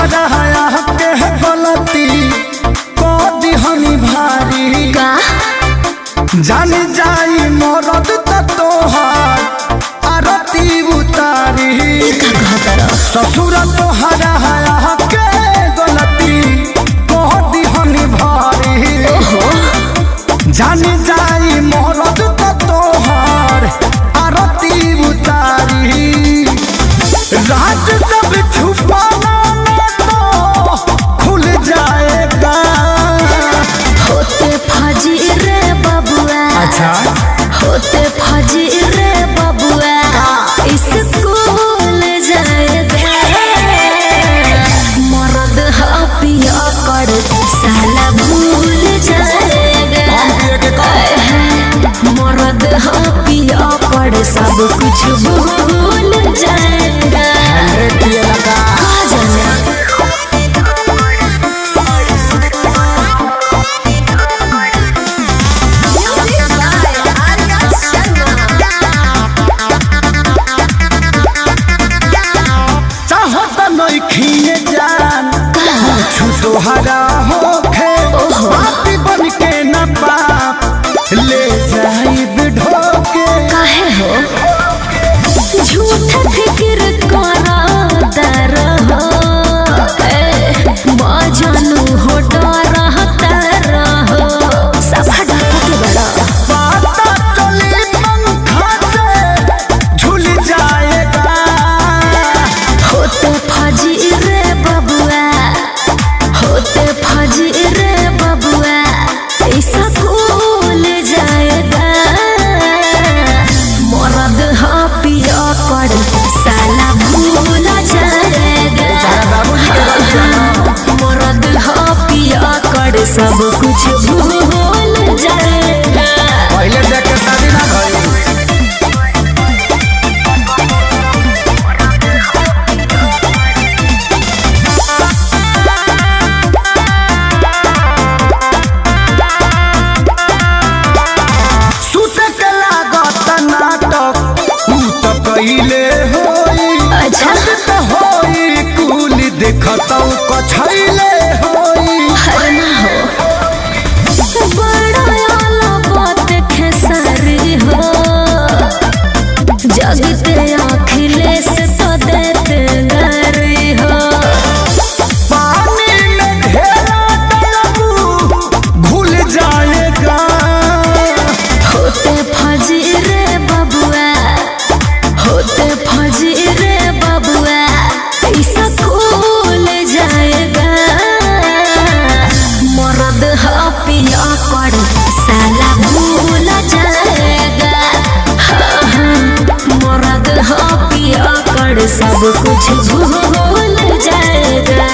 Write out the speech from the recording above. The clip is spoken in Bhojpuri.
तोहरा के गलती को दिहनी भारी का जान जाई मरद त तोहार आरती उतारी का कहतर ससुर तोहरा के गलती को दिहनी भारी जान जाई मरद त तोहार आरती उतारी राज सब छुपाना तो खुल जाएगा होते फजी रे बबुआ अच्छा होते फजी रे बबुआ स्कूल जाएगा मर्द पिया कर साला भूल जाएगा मर्द पिया कर सब कुछ भूल जाएगा कहाँ जाना खिए जान कुछ तोहरा होखे बाती बन के न पाप ले जाई बिढोके काहे हो झूठ फिक्र करता रहो बाजनू हो डरता रहो सब डाको के बड़ा पाता चली पंखा से झूल जाएगा होते फजी रे बबुआ होते फजी रे बबुआ ऐसा भूल जाएगा मर्द पिया कर साला भूल जाएगा मर्द पिया कर सब कुछ भूल जाएगा पहले देख के शादी ना भई कइले होई अच्छा त होई कुल देखतौ कछैले होई हरना हो बड़ा आला बात खेसारी हो जगते अखिलेश तो देते गरी हो पानी में ढेरा डलबू घुल जाएगा होते फजी रे बबुआ होते फजी रे बबुआ ऐसा खुल जाएगा मर्द पिया कर साला भूल जाएगा मर्द पिया कर सब कुछ भूल जाएगा।